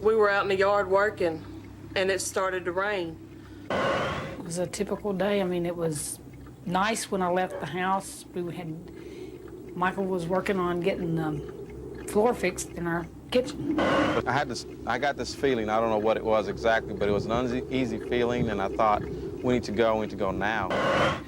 We were out in the yard working, and it started to rain. It was a typical day. I mean, it was nice when I left the house. Michael was working on getting the floor fixed in our kitchen. I got this feeling, I don't know what it was exactly, but it was an uneasy feeling, and I thought, we need to go now.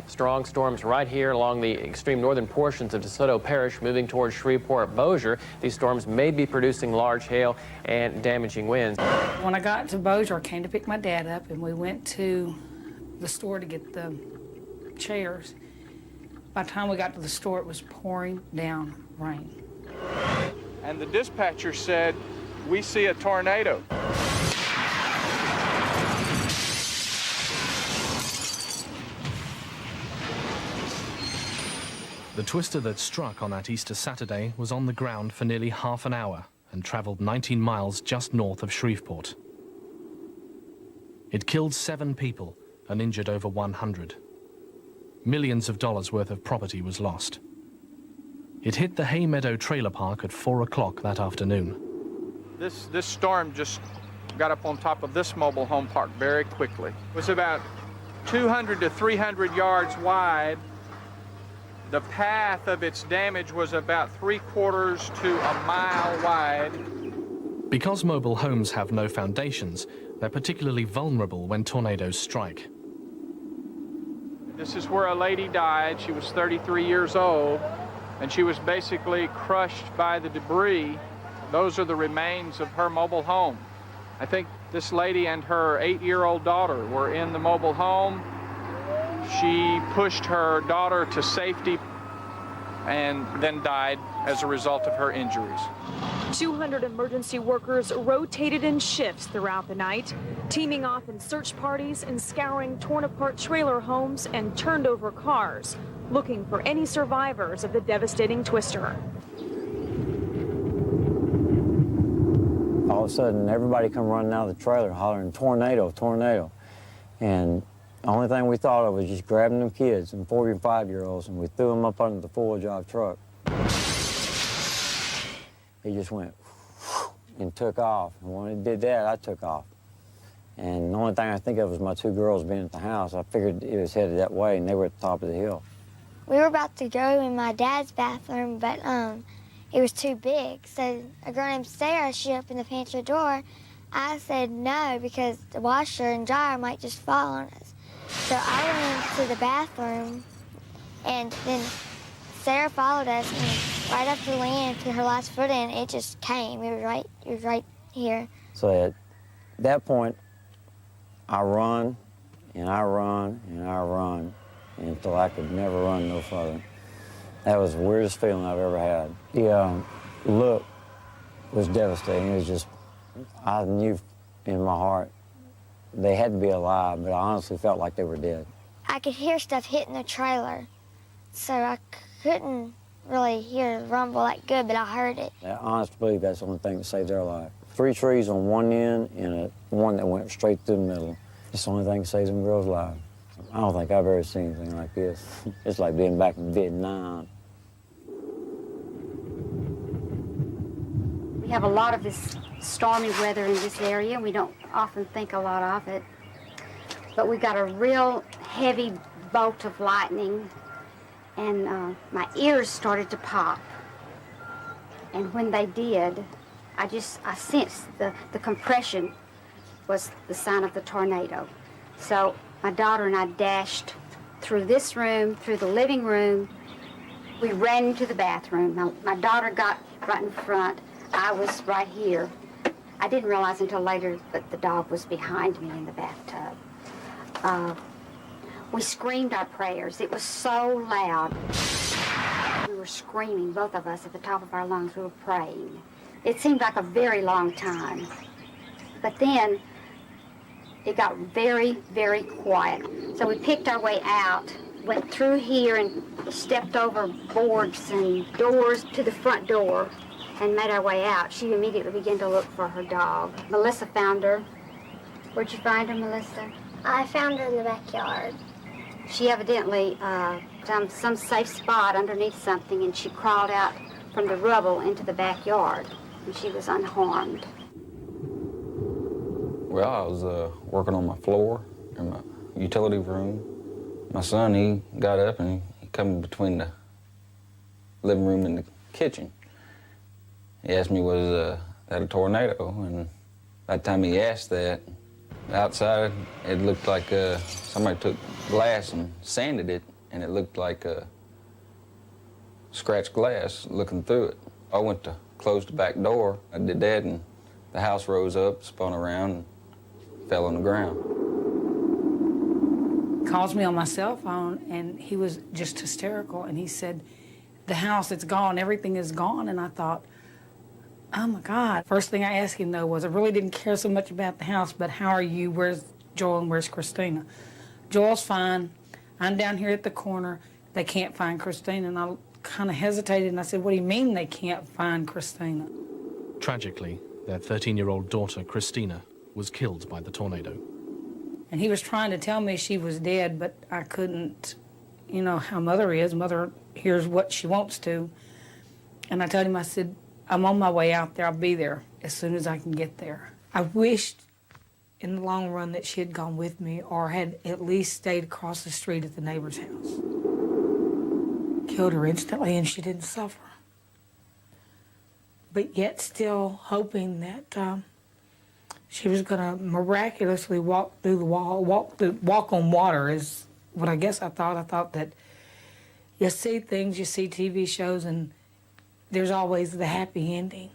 Strong storms right here along the extreme northern portions of DeSoto Parish, moving towards Shreveport, Bossier. These storms may be producing large hail and damaging winds. When I got to Bossier, I came to pick my dad up, and we went to the store to get the chairs. By the time we got to the store, it was pouring down rain. And the dispatcher said, "We see a tornado." The twister that struck on that Easter Saturday was on the ground for nearly half an hour and travelled 19 miles just north of Shreveport. It killed 7 people and injured over 100. Millions of dollars worth of property was lost. It hit the Hay Meadow trailer park at 4 o'clock that afternoon. This storm just got up on top of this mobile home park very quickly. It was about 200 to 300 yards wide. The path of its damage was about 3/4 to a mile wide. Because mobile homes have no foundations, they're particularly vulnerable when tornadoes strike. This is where a lady died. She was 33 years old, and she was basically crushed by the debris. Those are the remains of her mobile home. I think this lady and her 8-year-old daughter were in the mobile home. She pushed her daughter to safety and then died as a result of her injuries. 200 emergency workers rotated in shifts throughout the night, teaming off in search parties and scouring torn-apart trailer homes and turned-over cars, looking for any survivors of the devastating twister. All of a sudden, everybody come running out of the trailer hollering, "Tornado, tornado." And the only thing we thought of was just grabbing them kids, and 4 and 5-year-olds, and we threw them up under the four-wheel drive truck. It just went and took off. And when it did that, I took off. And the only thing I think of was my 2 girls being at the house. I figured it was headed that way, and they were at the top of the hill. We were about to go in my dad's bathroom, but it was too big. So a girl named Sarah, she opened the pantry door. I said no, because the washer and dryer might just fall on us. So I went into the bathroom, and then Sarah followed us, and right up to land, to her last foot in, it just came. It was right here. So at that point, I run, and I run, and I run, until I could never run no further. That was the weirdest feeling I've ever had. The look was devastating. It was just, I knew in my heart they had to be alive, but I honestly felt like they were dead. I could hear stuff hitting the trailer, so I couldn't really hear the rumble that good, but I heard it. I honestly believe that's the only thing that saved their life. 3 trees on one end and one that went straight through the middle. It's the only thing that saves them girls' lives. I don't think I've ever seen anything like this. It's like being back in Vietnam. We have a lot of this stormy weather in this area, and we don't often think a lot of it. But we got a real heavy bolt of lightning, and my ears started to pop. And when they did, I sensed the compression was the sign of the tornado. So my daughter and I dashed through this room, through the living room. We ran into the bathroom. My daughter got right in front. I was right here. I didn't realize until later that the dog was behind me in the bathtub. We screamed our prayers. It was so loud. We were screaming, both of us, at the top of our lungs. We were praying. It seemed like a very long time. But then it got very, very quiet. So we picked our way out, went through here and stepped over boards and doors to the front door and made our way out. She immediately began to look for her dog. Melissa found her. Where'd you find her, Melissa? I found her in the backyard. She evidently found some safe spot underneath something, and she crawled out from the rubble into the backyard, and she was unharmed. Well, I was working on my floor in my utility room. My son, he got up and he come between the living room and the kitchen. He asked me, was that a tornado? And by the time he asked that, outside it looked like somebody took glass and sanded it, and it looked like scratched glass looking through it. I went to close the back door. I did that, and the house rose up, spun around, and fell on the ground. Calls me on my cell phone, and he was just hysterical, and he said, the house, it's gone, everything is gone. And I thought, oh my God. First thing I asked him though was, I really didn't care so much about the house, but how are you? Where's Joel and where's Christina? Joel's fine. I'm down here at the corner. They can't find Christina. And I kind of hesitated, and I said, what do you mean they can't find Christina? Tragically, their 13-year-old daughter, Christina, was killed by the tornado. And he was trying to tell me she was dead, but I couldn't. You know how Mother is. Mother hears what she wants to. And I told him, I said, I'm on my way out there. I'll be there as soon as I can get there. I wished in the long run that she had gone with me or had at least stayed across the street at the neighbor's house. Killed her instantly and she didn't suffer. But yet still hoping that she was going to miraculously walk through the wall, walk on water is what I guess I thought. I thought that you see things, you see TV shows, and there's always the happy ending.